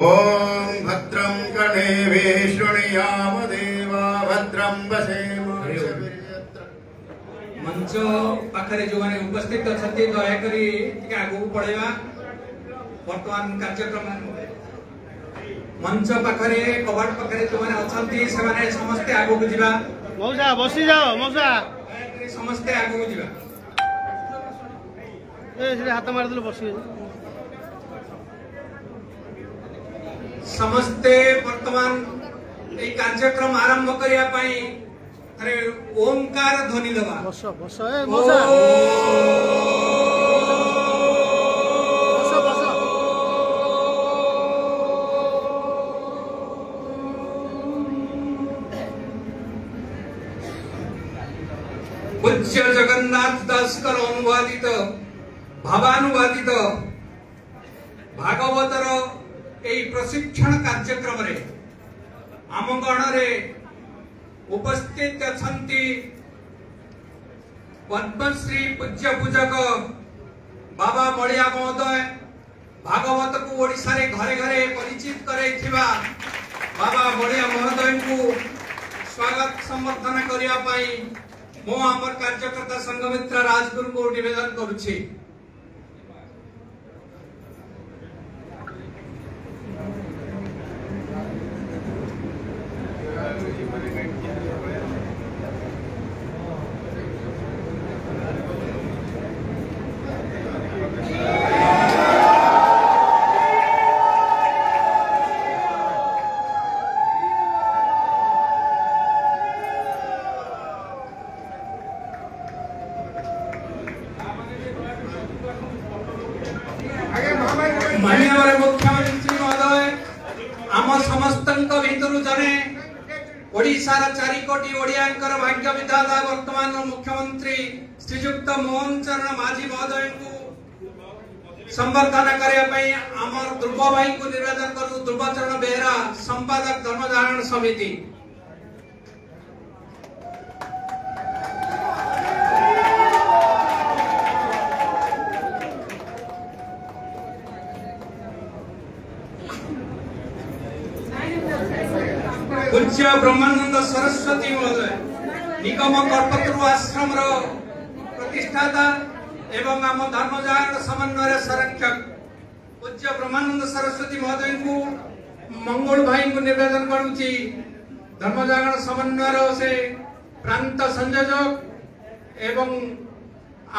ओम भद्रं कर्णेभिः शृणुयाम देवा भद्रं वसेम। मंच पाखरे जो माने उपस्थित अछंती दया करी टिके आगु पळेवा। वर्तमान कार्यक्रम मंच पाखरे कबाट पाखरे जो माने अछंती से माने समस्त आगु को जिबा। मौसा बसी जाओ मौसा समस्त आगु को जिबा। ए से हाथ मार देलो बसी समस्ते वर्तमान ए कार्यक्रम आरंभ करिया पई अरे ओंकार ध्वनि दबा। बस बस ए मौसा बस बस पूज्य जगन्नाथ दास कर अनुवादित भावानुवादित भागवतर एई प्रशिक्षण कार्यक्रम रे आम गण रे उपस्थित अछंती पद्मश्री पूज्य पूजक बाबा बलिया महोदय भागवत को ओडिशा रे घरे घरे परिचित करैथिबा बाबा बलिया महोदय को स्वागत संवर्धन करिया पई मो हमर कार्यकर्ता संघमित्र राजगुरु को निवेदन करूछि। माननीय मुख्यमंत्री महोदय आम समस्त भितर जने ओडिशार 4 कोटी ओडियांकर भाग्य विधाता वर्तमान मुख्यमंत्री श्रीयुक्त मोहन चरण माझी महोदय को संवर्धन करने आमर ध्रुव भाई को निवेदन करू। ध्रुव चरण बेहरा संपादक धर्मधारण समिति। पूज्य ब्रह्मानंद सरस्वती महोदय निगम कल्पतरु आश्रम प्रतिष्ठाता एवं आम धर्मजागरण समन्वय संरक्षक पूज्य ब्रह्मानंद सरस्वती महोदय को मंगल भाई को निवेदन करुची। धर्मजागरण समन्वय से प्रांत संयोजक एवं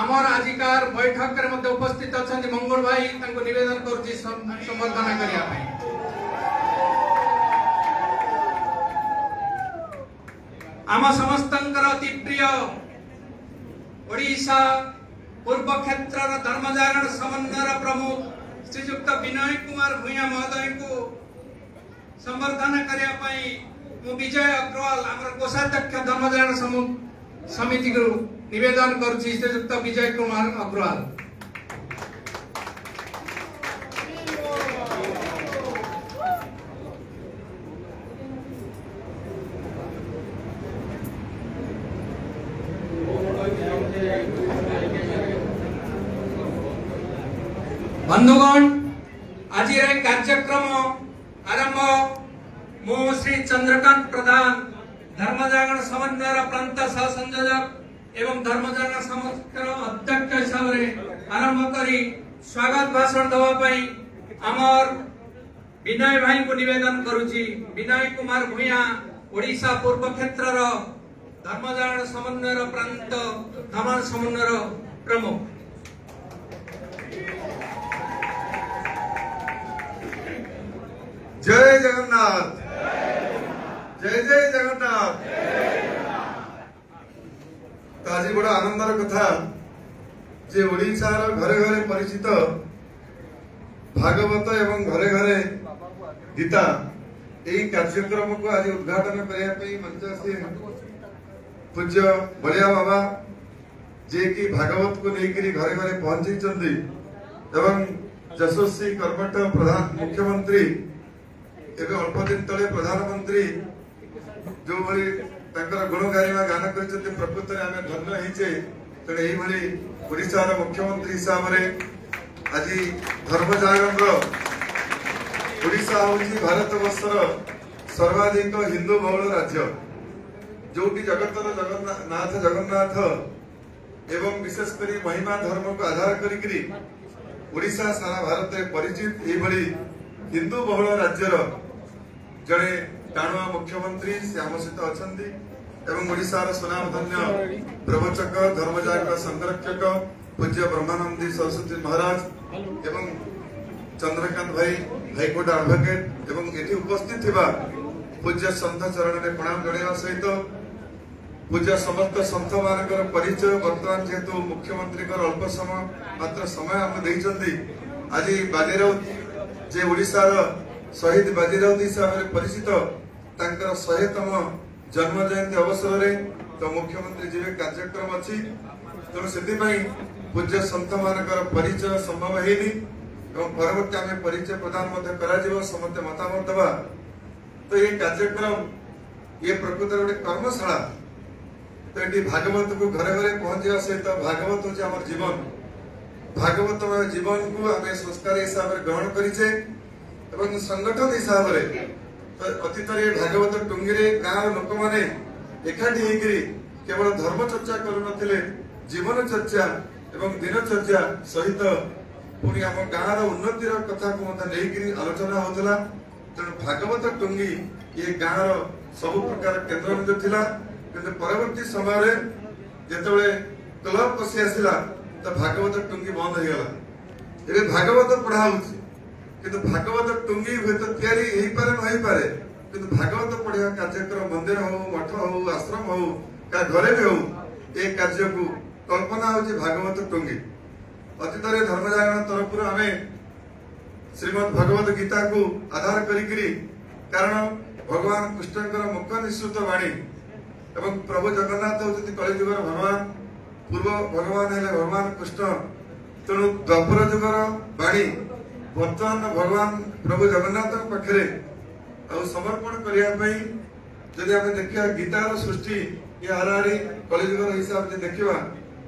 आमर आजिकार बैठक रे मध्य उपस्थित अच्छा मंगल भाई निवेदन करुची संवर्धन करने। आम समस्तंकर अति प्रिय ओडिशा पूर्व क्षेत्र धर्मजागरण समन्वय प्रमुख श्रीयुक्त विनय कुमार भूया महोदय को संवर्धन करने विजय अग्रवाल आम कोषाध्यक्ष धर्मजागरण समिति को निवेदन करुच्ची। श्रीयुक्त विजय कुमार अग्रवाल बंधुगण आज कार्यक्रम आरंभ मो श्री चंद्रकांत प्रधान धर्मजागरण समन्वय प्रांत सह संयोजक एवं धर्मजागरण समन्वय अध्यक्ष हिसाब से आरंभ करी स्वागत भाषण दवाई आमर विनय भाई को निवेदन करुची। विनय कुमार भूया ओडिशा पूर्व क्षेत्र धर्मजागरण समन्वय प्रांत धर्म समन्वय प्रमुख। जय जगन्नाथ जय जय जगन्नाथ। तो आज बड़ा आनंदर कथा जे ओडिशार घरे घरे परिचित भागवत एवं घरे घरे गीता यही कार्यक्रम को आज उद्घाटन करने मंच से पूज्य बलिया बाबा जे कि भागवत को लेकर घरे घरे पहुंची एवं यशस्वी कर्मठ प्रधान मुख्यमंत्री एवं अल्प दिन तले प्रधानमंत्री जो भली गुण गारिमा गान कर प्रकृत में आम धन्य होचे। तेणु यही ओडिशार मुख्यमंत्री हिसाब से आज धर्मजागरण ओडिशा होची भारत वर्षर सर्वाधिक हिंदू बहुल राज्य जोटी जगतर जगन्नाथ एवं विशेषकर महिमा धर्म को आधार करी ओडिशा सारा भारत में परिचित यही हिंदू बहुल राज्यर जड़े टाणुआ मुख्यमंत्री से आम सहित अच्छा ओडिशार सुनामधन्य प्रवचक धर्मजाक संरक्षक पूज्य ब्रह्मानंदी सरस्वती महाराज एवं चंद्रकांत भाई हाईकोर्ट एडवोकेट एवं ये उपस्थित थिबा पूज्य संत चरण में प्रणाम जणाइवा सहित पूज्य समस्त संत मानकर परिचय वर्तमान जेहेतु मुख्यमंत्री अल्प समय मात्र समय आम देइचंदी आज बाजीराउत जे ओडिशार शहीद बाजीराउत हिसाब से परिचित तांकर 100तम जन्म जयंती अवसर में तो मुख्यमंत्री जी कार्यक्रम अच्छी तेणु से पूज्य संत मानकर परिचय संभव है परवर्ती आम परिचय प्रदान कर समस्त मतामत दबा तो ये कार्यक्रम ये प्रकृत गोटे कर्मशाला तो ये भागवत को घरे घरे पहुंचा सहित भागवत हूँ आम जीवन भागवत जीवन को आम संस्कार हिसाब से ग्रहण करीचे संगठन हिसाब से तो अतीत भागवत टुंगी गाँव लोक मैंने एकाठी होकर केवल धर्म चर्चा करुनथिले जीवन चर्चा एवं दिन चर्चा सहित पुणी आम गाँव उन्नतिर कथा को लेकर आलोचना होता तेणु भागवत टुंगी ये गाँव सब प्रकार केन्द्र बिंदु थिला किंतु परवर्ती समय जिते क्लब पशि आसला तो भागवत टुंगी बंद हो गला ए भागवत पढ़ा किंतु भागवत टुंगी हुए तो तैयारी पारे न पारे किंतु भागवत पढ़ा कार्यक्रम मंदिर हो मठ हो आश्रम हो क्या घरे भी हो ये कार्य को कल्पना होची भागवत टुंगी अतीत धर्मजागरण तरफ आम श्रीमद भगवत गीता को आधार करी कारण भगवान कृष्ण मुख निश्चित वाणी एवं प्रभु जगन्नाथ होती कलिजुगर भगवान पूर्व भगवान है भगवान कृष्ण तेणु द्वापर जुगर वाणी बर्तमान भगवान प्रभु जगन्नाथ पाखे समर्पण करने जदि आम देखा गीतार सृष्टि ये हाराहारी कलिजुगर हिसाब से देखा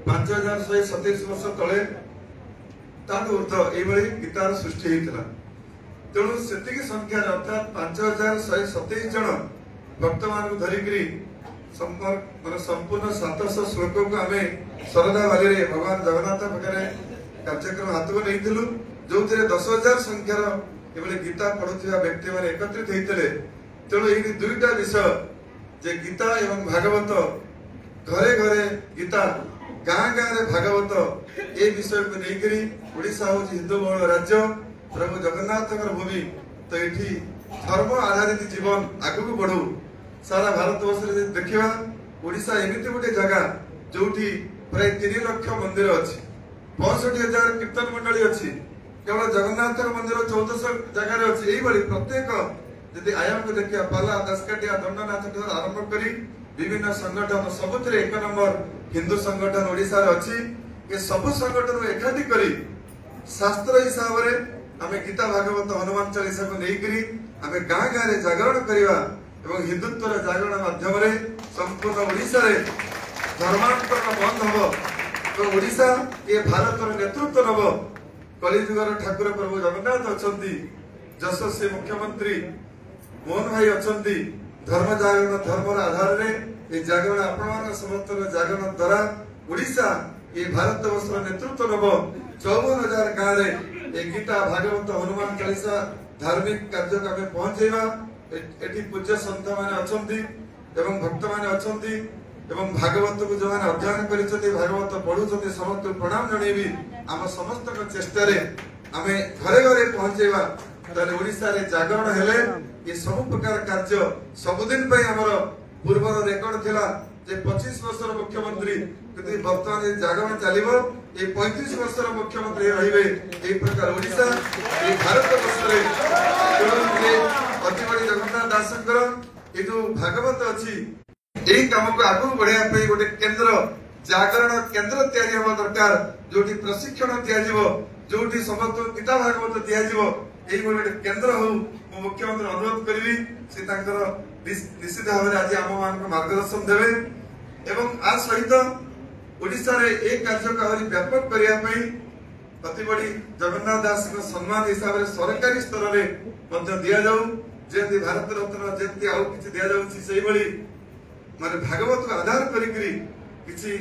5127 वर्ष तले ऊर्ध ये गीतार सृष्टि होता तेणु से संख्यार अर्थात 5127 जन भक्त मान धरिकी संपूर्ण 700 श्लोक को आम शरदा बाली भगवान जगन्नाथ पाखे कार्यक्रम हाथ को नहीं जो 10,000 संख्यार ये गीता पढ़ुवा व्यक्ति मैंने एकत्रित होते तेणु ये दुईटा विषय जे गीता एवं भागवत घरे घरे गीता गाँ गाँव भागवत ये विषय को लेकर ओडिशा हूँ हिंदू बहुल राज्य प्रभु जगन्नाथ भूमि तो ये धर्म आधारित जीवन आग को बढ़ू सारा भारत वर्ष देखा ओडिशा एमती गोटे जगह जो प्राय 3 लाख मंदिर अच्छी 65,000 कीर्तन मंडली अच्छी केवल जगन्नाथ मंदिर 1400 जगार अच्छी यही प्रत्येक जदि आयाम को देखिए पाला दासकाटिया दंडनाथ आरंभ कर विभिन्न संगठन सबुथ एक नंबर हिंदू संगठन ओडिशा अच्छी ये सब संगठन एकाठी कर शास्त्र हिसाब से आम गीता भागवत हनुमान चालीसा को लेकर आम गाँ गाँव जागरण करवा एवं हिंदुत्व जागरण माध्यम संपूर्ण ओडिशा रे धर्मांतरण बंद हम तो ओडिशा ये भारत नेतृत्व नब कलिजुगर ठाकुर प्रभु जगन्नाथ अच्छा यशस्वी मुख्यमंत्री मोहन भाई अच्छा धर्म जागरण धर्म आधार में ये जागरण आपण समर्थन जागरण द्वारा ओडिशा ये भारत वर्ष नेतृत्व नब 54,000 गाँव में गीता भागवत हनुमान चालीसा धार्मिक कार्य को आम पहुंचेगा एटी पूज्य संत माने अछंती एवं भक्त माने अछंती एवं भागवत को जो माने अध्ययन करिसथि भागवत पढुछथि समस्त प्रणाम जणेबी आम समस्त चेष्टा रे आमे घरे घरे पहुंचेबा ताले ओडिसा रे जागरण हेले ये सब प्रकार कार्य सबुदिन पे हमर पूर्वर रेकॉर्ड थिला जे 25 वर्षर मुख्यमंत्री किंतु वर्तमान जागरण चलिबो ये 35 वर्षर मुख्यमंत्री रहिबे ए प्रकार ओडिशा ए भारत वर्ष रे अति बड़ी जगन्नाथ दासंकर ये जो भागवत अच्छी यही काम को आगू बढ़ाई गोटे केंद्र जागरण केंद्र तैयारी होगा दरकार जो प्रशिक्षण दिज्व जो समस्त गीता भागवत दिज्व यही गोटे केंद्र हो मुख्यमंत्री अनुरोध करी से निश्चित भाव में आज आम मान मार्गदर्शन देवे एवं आ सहित ओडिशा रे एक कार्य को व्यापक करने अति बड़ी जगन्नाथ दास को सम्मान हिसाब से सरकारी स्तर में दिया जाऊ जेंति भारत रत्न जेंति आउ किछि दिया जाउछि सेही बड़ी माने भागवत को आधार करी किछि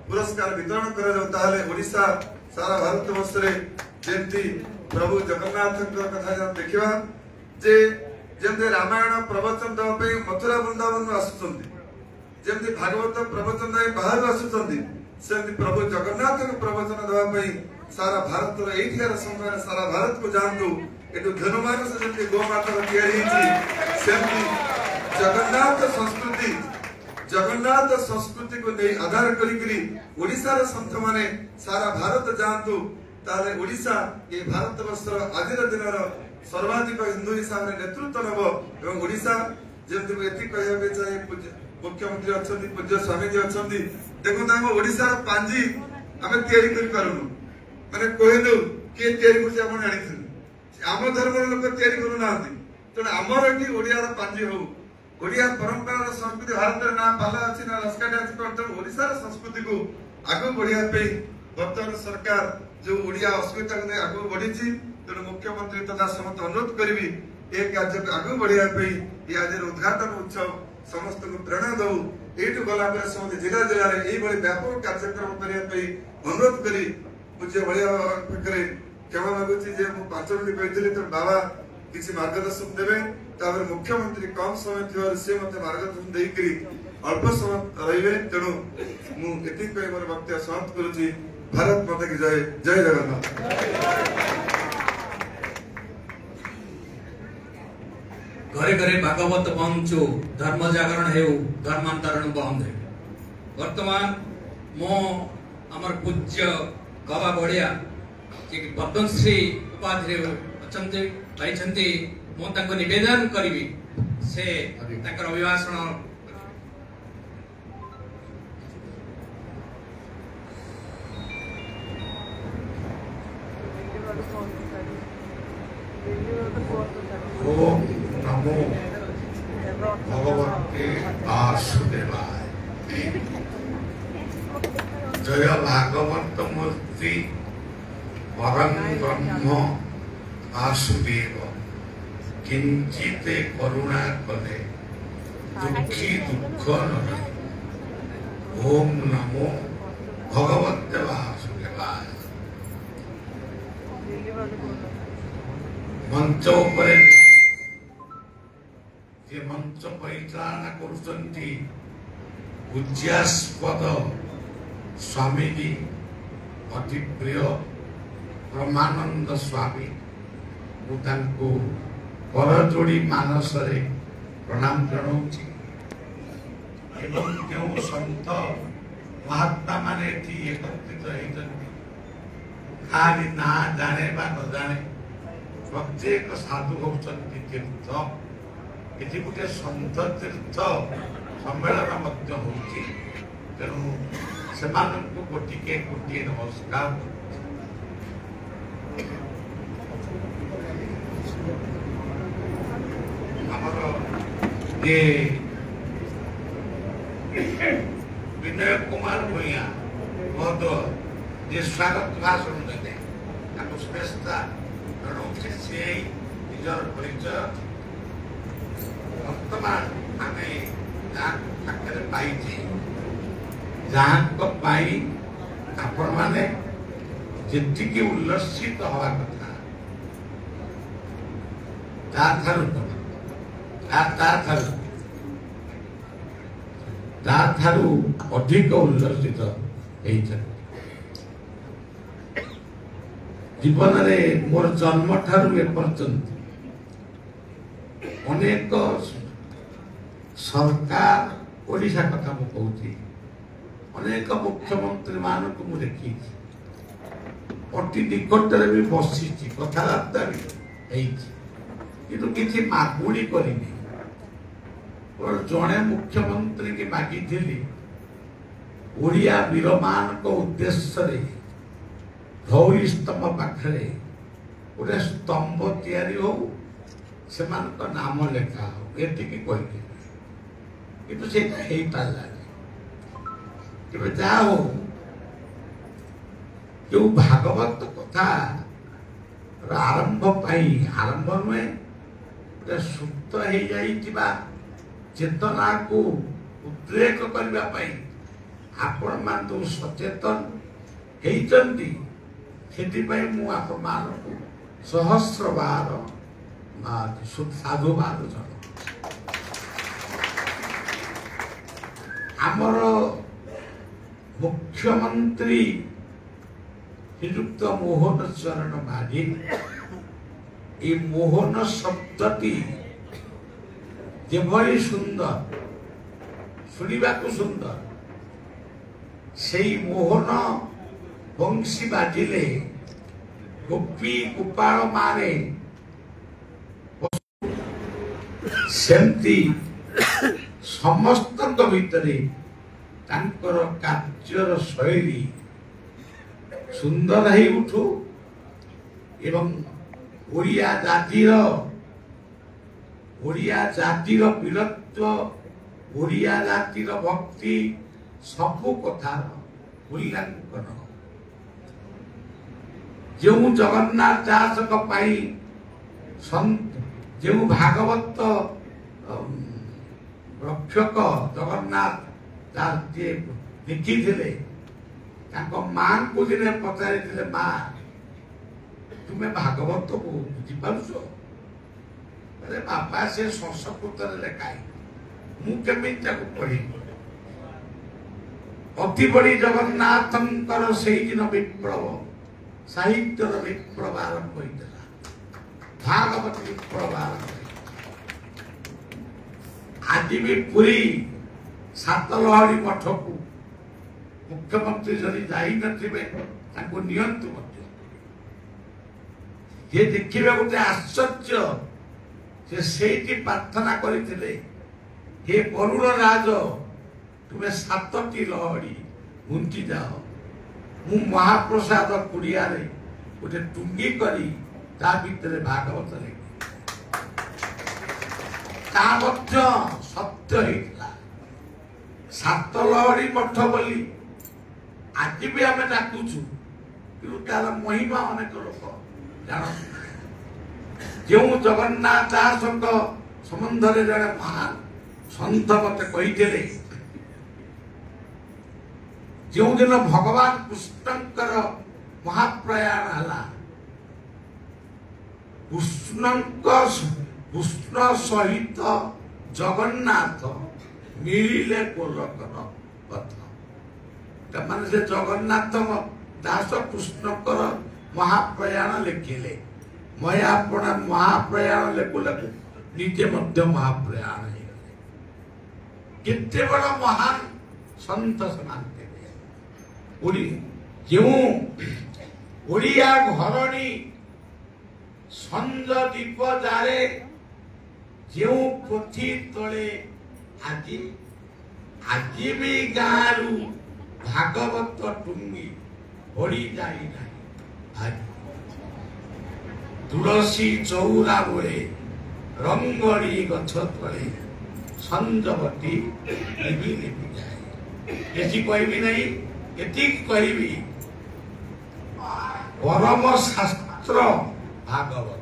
पुरस्कार वितरण करा जाऊ ताले ओडिसा सारा भारत वर्ष रे जेंति प्रभु जगन्नाथ कथा देखिबा जे जेंति रामायण प्रवचन दवा पे मथुरा वृंदावन आसुचंती जेंति भागवत प्रवचन दे बाहर आसुचंती सेंति प्रभु जगन्नाथ को प्रवचन दवा पे सारा भारत रो एथियार समय सारा भारत को जानतु एटु धनुमानस जेंति गोमाता रो तयारी छी सेंति जगन्नाथ संस्कृति को नहीं आधार करी ओडिसा रो संत माने सारा भारत जानतु ताले ओडिसा ये भारत वर्ष आजिर दिन सर्वाधिक हिंदू हिसाब से नेतृत्व नब एवं ओडिसा जेंति एति कहबे चाहे मुख्यमंत्री अछंती पूज्य स्वामी जी अछंती देखो हम ओडिसा पांजी आमे तयारी करि पारुनु माने कहि दउ के तयारी करछि आपण जानिथिन आम धर्म लोक तयारी करू नांती त हमर एठी ओडिया रो पांजी हो ओडिया परंपरा रो संस्कृति भारत रे ना पाला अछि ना रसकाटा अछि पर ओडिसा रो संस्कृति को आगु बढ़िया पे वर्तमान सरकार जो ओडिया अस्मिता को आगु बढ़ी छी तेणु मुख्यमंत्री तथा समस्त अनुरोध करी ए कार्य को आगु बढ़िया पे आज उद्घाटन उत्सव समस्त को प्रेरणा दऊ एठु गला पर समस्त जिला जिला रे एई बड़ी व्यापक कार्यक्रम करिया पे अनुरोध करी पूज्य बलिया पकरे क्षमा मागुची जे मु 5 मिनिट कहथिले त बाबा किसी मार्गदर्शन देबे तापर मुख्यमंत्री कम समय थिवर से मते मार्गदर्शन देई करी अल्प समय रहिबे तेणु मु एति पे मोर वक्तव्य समाप्त करूची भारत माता की जय जय जगन्नाथ घरे घरे भागवत पहुंचो धर्म जागरण हेउ धर्मांतरण बंद हे वर्तमान मो हमर पूज्य गवा बड़िया जे पद्मश्री उपाधि अछंती पाइछंती मो ताको निवेदन करिवि से ताकर अभिभाषण ओम नमो भगवते वासुदेवाय जय भागवत मूर्ति परम ब्रह्म वासुदेव किंचिते करुणा कले दुखी दुख नहे ओम नमो भगवते वासुदेवाय मंच उपरे जे मंच परिचालना करुचंती पूज्यास्पद स्वामी जी अति प्रिय ब्रह्मानंद स्वामी मुझको करजोड़ी मानस रे प्रणाम जनाऊँगी एवं जो संत महात्मा माने एकत्रित होती खाली ना जाने बा न जाने प्रत्येक साधु होती तीर्थ ये गोटे सन्त तीर्थ सम्मेलन होती तेणु से गोटे गोटे नमस्कार ये विनय कुमार भूया बहुत ये स्वागत भाषण देते श्रेष्ठता निजर परिचय वर्तमान आम पाखे पाई जहाँ आपण मैंने जी उल्लसित हवा कथा अधिक उल्लसित जीवन में मोर जन्म ठारू एपर्यंत अनेक सरकार ओडिशा कथा मु कहूँ अनेक मुख्यमंत्री मान को मु देखी अति निकट भी बसी कथबार्ता भी किसी मागुड़ी करनी जड़े मुख्यमंत्री की मागी ओडिया वीर मान उद्देश्य धौरी स्तंभ पाखे गोटे स्तंभ तैयारी हो से नाम लेखा हो ये कहली कि से पारा जा हो जो भागवत कथा आरंभ आरंभ नुहे सुप्त हो जाइथिबा चेतना को उद्रेक करबा पई आपण मान तो सचेतन हेइचंती सेति पई मु आपण मान को सहस्र बार साधु बार जन आमर मुख्यमंत्री श्रीयुक्त मोहन चरण माझी ये मोहन शब्दटी जेभली सुंदर शुणा सुंदर से मोहन बंशी बाजिले गोपी गोपाल मारे सेमती समस्त भितरे तांकर कार्यर शैली सुंदर है उठू एवं ओडिया जातिर वीरत्व ओडिया जातिर भक्ति सबु कथार मूल्यांकन जो जगन्नाथ दास जो भागवत रक्षक जगन्नाथ दास जी लिखी मां को दिने पचारि माँ तुम्हें भागवत को बुझीपार अरे बापा से संस्कृत लेखाई मुझे पढ़ी अति बड़ी जगन्नाथ से दिन विप्लव साहित्य विप्लव आरंभ होता भागवत विप्लव आरंभ आज भी पुरी सातलहरी मठ को मुख्यमंत्री जदि जाई नथिबे ताको नियंतु मध्य ये देखिबे गोटे आश्चर्य से सेठी प्रार्थना करथिले हे वरुण राज तुम्हें 7टी लहरी घुंटी जाओ मु महाप्रसाद कुड़िया रे गोटे टुंगी करी ता भितर भागवत ले ता मध्य सत्य हेतला 7 लहरी मठ बोली आज भी आम डाकुचु कि तार महिमा अनेक लोक जान जो जगन्नाथ दास संबंध में जड़े महान सन्थ मत कही जो दिन भगवान कृष्णंकर महाप्रयाण है कृष्ण सहित जगन्नाथ मिलिले गोलकर पथ माने से जगन्नाथ दास कृष्णकर महाप्रयाण लिखिले मैं अपना महाप्रयाण लेकु लेकु निजे मध्य महाप्रयाण केते बड़ महान संत समान ओडिया घरणी संज दीप जारे जो पोथी तले आज भी गारू भागवत टुंगी ओडी जाई नहीं तुलसी चौरा बोले रंगड़ी गछ तले संजवती लिपि लिपि जाए बेसी कहबी नहीं एति कहबी परम शास्त्र भागवत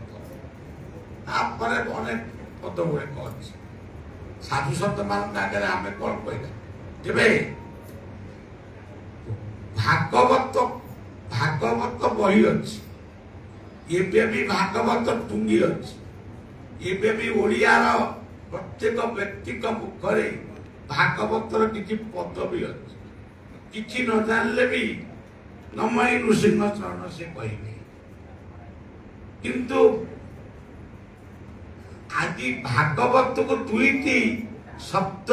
तापर अनेक पद गुड़े कह साधु संत मान आगे आम कौन कहना तेरे भागवत भागवत बही अच्छी एबे भी भागवत टुंगी अच्छी एबे भी ओडियार प्रत्येक व्यक्ति मुखरे भागवतर किसी पद भी अच्छी किसी न जानले भी नमय नृसिंह चरण से कहने किंतु आज भागवत को दुईटी शब्द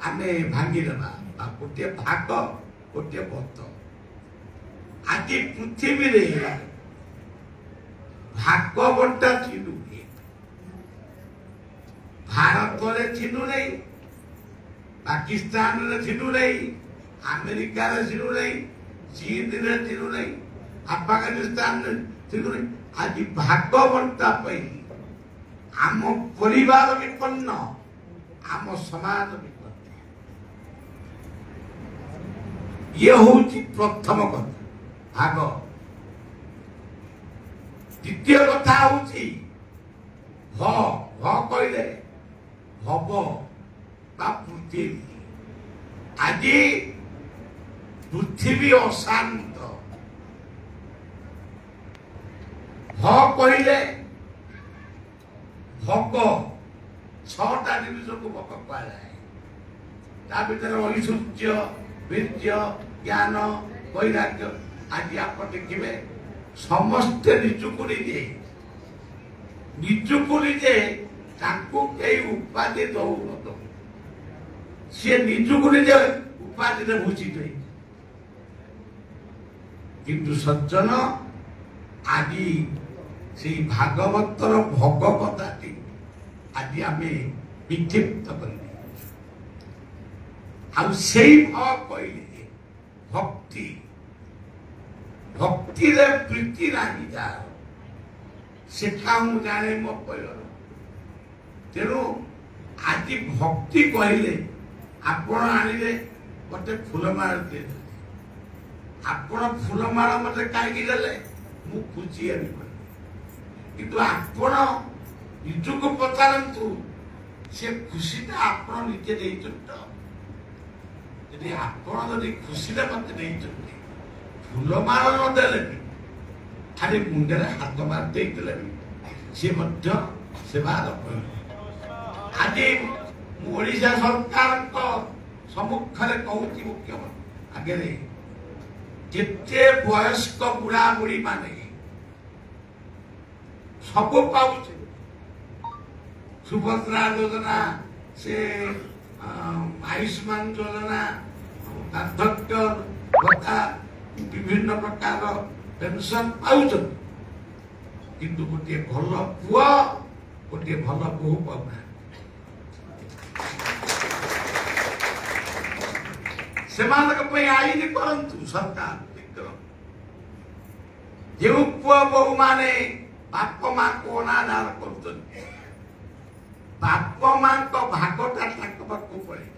आमे भांगिदेवा गोटे भाग गोटे वत आज पृथ्वी रे भागवत थिलु भारत रे थिलु नहीं पाकिस्तान रे थिलु नहीं अमेरिका रे थिलु नहीं चीन रे थिलु नहीं अफगानिस्तान रे थिलु नहीं आज भागवत पई आम परिवार विपन्न आम समाज विपन्न ये हूँ प्रथम कथा ଭାଗ। ଦ୍ୱିତୀୟ କଥା ହଉଛି ଭ କହିଲେ ଭବ ବା ପୃଥିବୀ। ଆଜି ପୃଥିବୀ ଅଶାନ୍ତ। ଭ କହିଲେ ଭୋଗ, 6ଟା ଜିନିଷକୁ ଭୋଗ କୁହାଯାଏ। ତା ଭିତରେ ଐଶ୍ୱର୍ଯ୍ୟ, ବୀର୍ଯ୍ୟ, ଜ୍ଞାନ, ବୈରାଗ୍ୟ। ଆଜି ଆପଣ ଦେଖିବେ ସମସ୍ତେ ନିଜକୁ ନିଜେ ତାଙ୍କୁ କେହି ଉପାଧି ଦଉନଥିବ, ସିଏ ନିଜକୁ ନିଜେ ଉପାଧିରେ ଭୂଷିତ। କିନ୍ତୁ ସଜ୍ଜନ ଆଜି ସେଇ ଭାଗବତର ଭୋଗ କଥାଟି ଆଜି ଆମେ ବିକ୍ଷିପ୍ତ କରିଦେଇଛୁ। ଆଉ ସେଇ କହିଲେ ଭକ୍ତି, ଭକ୍ତିରେ ପ୍ରୀତି ନାହିଁ ଯାହାର, ସେଟା ମୁଁ ଜାଣେ ମୋ କହିବାର। ତେଣୁ ଆଜି ଭକ୍ତି କହିଲେ ଆପଣ ଆଣିଲେ ଗୋଟେ ଫୁଲମାଳ ଦେଇଦେଲେ, ଆପଣ ଫୁଲମାଳ ମତେ କାହିଁକି ଦେଲେ ମୁଁ ଖୁସି ହେବି। କିନ୍ତୁ ଆପଣ ନିଜକୁ ପଚାରନ୍ତୁ ସେ ଖୁସିଟା ଆପଣ ନିଜେ ଦେଇଛନ୍ତି ତ? ଯଦି ଆପଣ ଖୁସିରେ ମତେ ଦେଇଛନ୍ତି, ଫୁଲମାଳ ନ ଦେଲେ ବି ଖାଲି ମୁଣ୍ଡରେ ହାତ ମାରି ଦେଇଥିଲେ ବି ସିଏ ମଧ୍ୟ ସେବାର କରିବ। ଆଜି ମୁଁ ଓଡ଼ିଶା ସରକାରଙ୍କ ସମ୍ମୁଖରେ କହୁଛି, ମୁଖ୍ୟମନ୍ତ୍ରୀ ଆଗରେ, ଯେତେ ବୟସ୍କ ବୁଢା ବୁଢୀ ମାନେ ସବୁ ପାଉଛି, ସୁଭଦ୍ରା ଯୋଜନା, ସେ ଆୟୁଷ୍ମାନ ଯୋଜନା, ବାର୍ଦ୍ଧକ୍ୟ ଭତ୍ତା, ବିଭିନ୍ନ ପ୍ରକାର ପେନସନ ପାଉଛନ୍ତି। କିନ୍ତୁ ଗୋଟିଏ ଭଲ ପୁଅ, ଗୋଟିଏ ଭଲ ବୋହୂ ପାଉନାହାନ୍ତି। ସେମାନଙ୍କ ପାଇଁ ଆଇନ କରନ୍ତୁ ସରକାର। ଯେଉଁ ପୁଅ ବୋହୂ ମାନେ ବାପ ମାଙ୍କୁ ଅନାଦାର କରୁଛନ୍ତି, ବାପ ମାଙ୍କ ଭାଗଟା ତାଙ୍କ ପାଖକୁ ପଳେଇ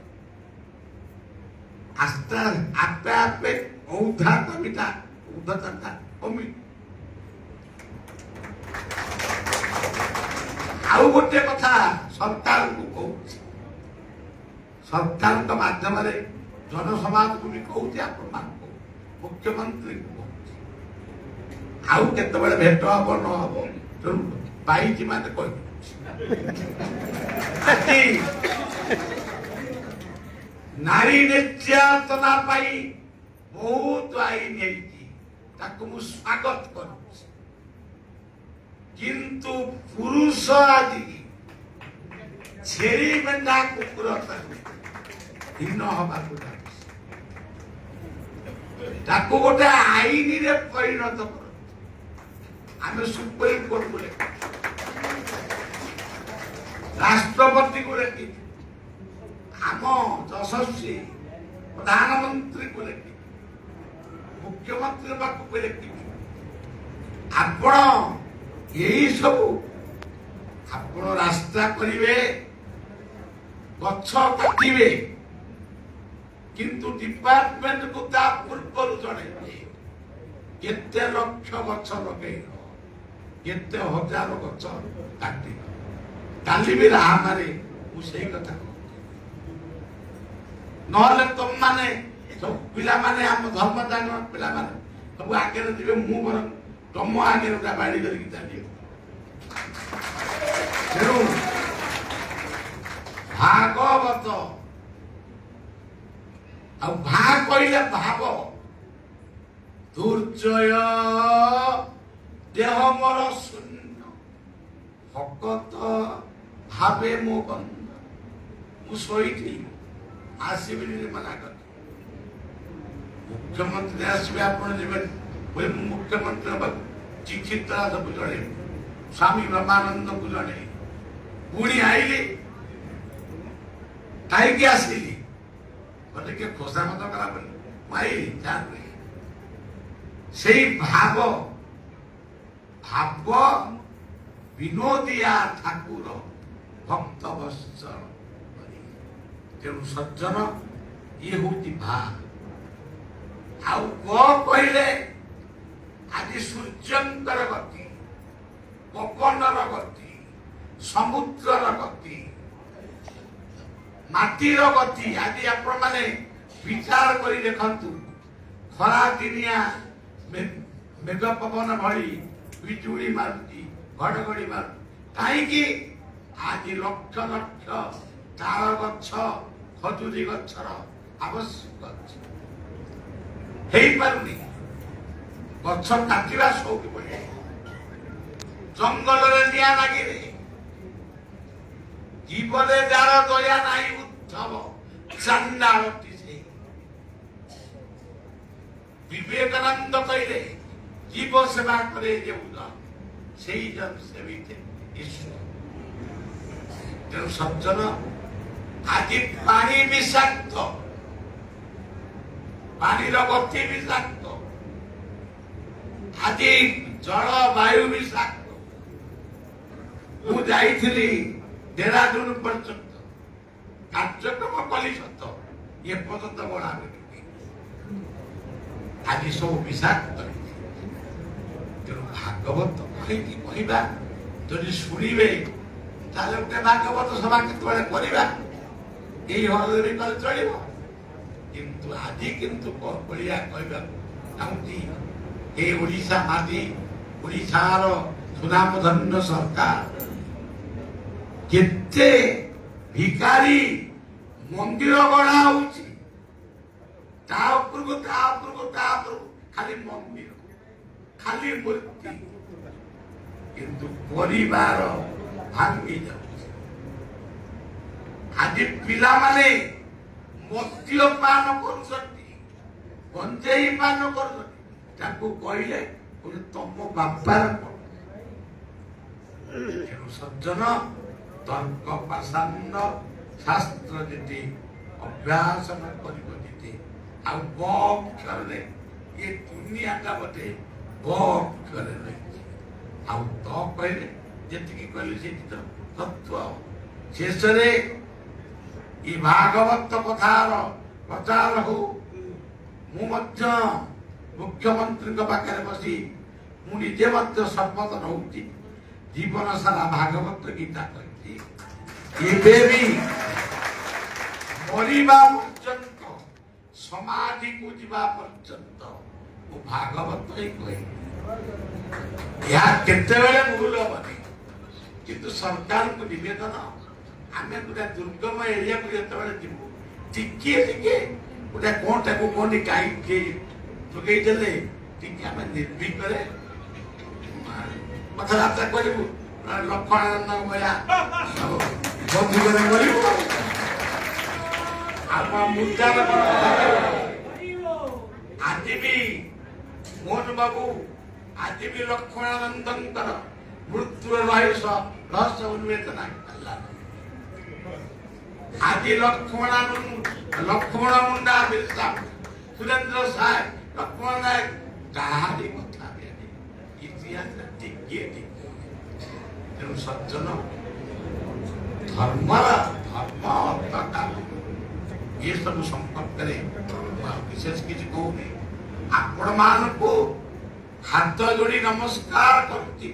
ଆପେ ଆପେ ଔଦ୍ଧତା କମି। ଆଉ ଗୋଟେ କଥା ସରକାରଙ୍କୁ କହୁଛି, ସରକାରଙ୍କ ମାଧ୍ୟମରେ ଜନସମାଜକୁ ବି କହୁଛି, ଆପଣମାନଙ୍କୁ ମୁଖ୍ୟମନ୍ତ୍ରୀଙ୍କୁ କହୁଛି। ଆଉ କେତେବେଳେ ଭେଟ ହବ ନ ହବ, ତେଣୁ ପାଇଛି ମାନେ କହିବି। ନାରୀ ନିର୍ଯାତନା ପାଇଁ ବହୁତ ଆଇନ ହେଇଛି, ତାକୁ ମୁଁ ସ୍ୱାଗତ କରୁଛି। କିନ୍ତୁ ପୁରୁଷ ଆଜି ଛେଳି ମେଣ୍ଢା କୁକୁର ହୀନ ହବାକୁ ଯାଉଛି, ତାକୁ ଗୋଟେ ଆଇନରେ ପରିଣତ କର। ଆମେ ସୁପ୍ରିମକୋର୍ଟକୁ ଲେଖିଛୁ, ରାଷ୍ଟ୍ରପତିକୁ ଲେଖିଛୁ, ଆମ ଯଶସ୍ୱୀ ପ୍ରଧାନମନ୍ତ୍ରୀକୁ ଲେଖିଛୁ, ମୁଖ୍ୟମନ୍ତ୍ରୀ ପାଖକୁ ଲେଖିଛୁ। ଆପଣ ଏଇ ସବୁ ଆପଣ ରାସ୍ତା କରିବେ, ଗଛ କାଟିବେ, କିନ୍ତୁ ଡିପାର୍ଟମେଣ୍ଟକୁ ତା ପୂର୍ବରୁ ଜଣେଇବେ କେତେ ଲକ୍ଷ ଗଛ ଲଗେଇବ, କେତେ ହଜାର ଗଛ କାଟିବ। କାଲି ବି ରାହାମାରେ ମୁଁ ସେଇ କଥା କହୁଛି। ନହେଲେ ତମମାନେ ସବୁ ପିଲାମାନେ, ଆମ ଧର୍ମଦାନ ପିଲାମାନେ ସବୁ ଆଗରେ ଯିବେ, ମୁଁ ବରଂ ତମ ଆଗରେ ଗୋଟେ ବାଡ଼ି ଧରିକି ଚାଲିବ। ତେଣୁ ଭାଗବତ, ଆଉ କହିଲେ ଭାବ, ଦୁର୍ଜୟ ଦେହ ମୋର ଶୂନ୍ୟ, ଭକତ ଭାବେ ମୋ ବନ୍ଧ। ମୁଁ ଶୋଇଥିଲି, ଆସିବିନି ମନା କଲି। ମୁଖ୍ୟମନ୍ତ୍ରୀ ଆସିବେ, ଆପଣ ଯିବେ, ମୁଁ ମୁଖ୍ୟମନ୍ତ୍ରୀ ହେବାକୁ ଚିଠି ସବୁ ଜଣେଇବି, ସ୍ୱାମୀ ବ୍ରହ୍ମାନନ୍ଦଙ୍କୁ ଜଣେଇବି। ପୁଣି ଆଇଲି, କାହିଁକି ଆସିଲି? କହିଲେ କିଏ ଖୋସାମତ କଲା ବୋଲି ମୁଁ ଆଇଲି। ସେଇ ଭାବ ବିନୋଦିଆ ଠାକୁର ଭକ୍ତ ବତ୍ସଳ। ତେଣୁ ସଜ୍ଜନ, ଇଏ ହଉଛି ଭା। ଆଉ କହିଲେ आज सूर्यंकर गति पवनर गति समुद्रर गति माटीर गति आज आपण माने विचार करी देखंतु खरा दिनिया मेघ पवन भली बिजुली मारुती घड़घड़ी मार कहीं आज लक्ष लक्ष ताल गछ खजुरी गछर आवश्यक पारुनी गछ काटिबा शौक पड़े जंगल निया लगे जीवने जार दया नहीं उद्धव चांडालती से विवेकानंद कहले जीव सेवा करे से जन सेविते ईश्वर तेणु सज्जन आज पानी विषाक्त पानी गति विषाक्त आज जल वायु विषाक्त मुझे देहरादून पर्यंत कार्यक्रम कली सत ये पर्यंत बड़ा आज सब विषाक्त तेणु भागवत कहवा जदि शुणे गोटे भागवत सभा केतवे करवा यही हल कले चलो किंतु आज किंतु बलिया कहवा चाहूँगी ये ओडिशा माटी ओडिशार सुनामधन्य सरकार केते भिकारी मंदिर गढ़ा खाली मंदिर खाली मूर्ति किंतु परिवार भांगी जाऊँ आज पिला माने मद्यपान कर पान कर कहले तुम बापार सज्जन तर्क पाषाण्ड शास्त्र जी अभ्यास करते अक्षर ये दुनिया का बोधे अक्षर तो कहले जी कहले से तत्व शेष भागवत कथार प्रचार हो मुख्यमंत्री पाखे बसी मुझे शपथ नौ जीवन सारा भागवत गीता कहती मरवा पर्यंत समाधि को जीवा पर्यंत वो भागवत ही कह केतबेले भूल हेनी किंतु सरकार को निवेदन आम गोटे दुर्गम एरिया को जो टिके टिके गोटे कौटा को कौटी कहीं जोगेदेले आम निर्भीक कथबार्ता करूँ लक्षणानंद भया बंधुक आज भी मोहन बाबू आज भी लक्षणानंद मृत्यु रहस्य उन्मेषण आज लक्ष्मण मुंडा बिरसा सुरेंद्र साय लक्ष्मण नायक कहानी कथा इतिहास तेणु सज्जन धर्म ये सब संपर्क विशेष किसी कहूनी आपण मान को हाथ जोड़ी नमस्कार करती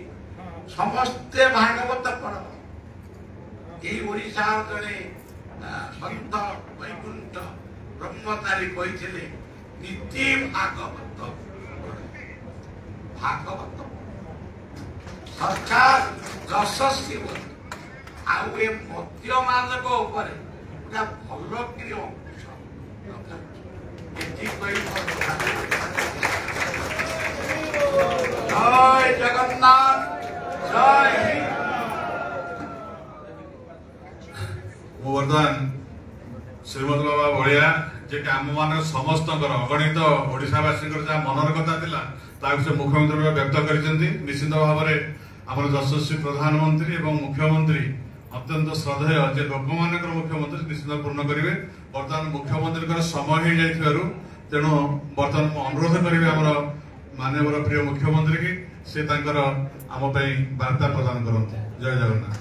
समस्ते भागवत पढ़ ये ओडिशा जड़े सन्त वैकुंठ ब्रह्मचारी कहते नीति भागवत भागवत सरकार यशस्वी आए मध्य मानक भल कि जय जगन्नाथ जय बर्तमान श्रीमद बाबा भाया जे आम मान समस्त अगणित ओडावासी मनर कथा से मुख्यमंत्री व्यक्त कर निश्चित भाव में आम यशस्वी प्रधानमंत्री और मुख्यमंत्री अत्यंत श्रद्धेय जे लोक मान मुख्यमंत्री निश्चित पूर्ण करेंगे बर्तमान मुख्यमंत्री समय हो जाइए तेणु बर्तमान अनुरोध करी आम माननीय प्रिय मुख्यमंत्री की से आम वार्ता प्रदान करते जय जगन्नाथ।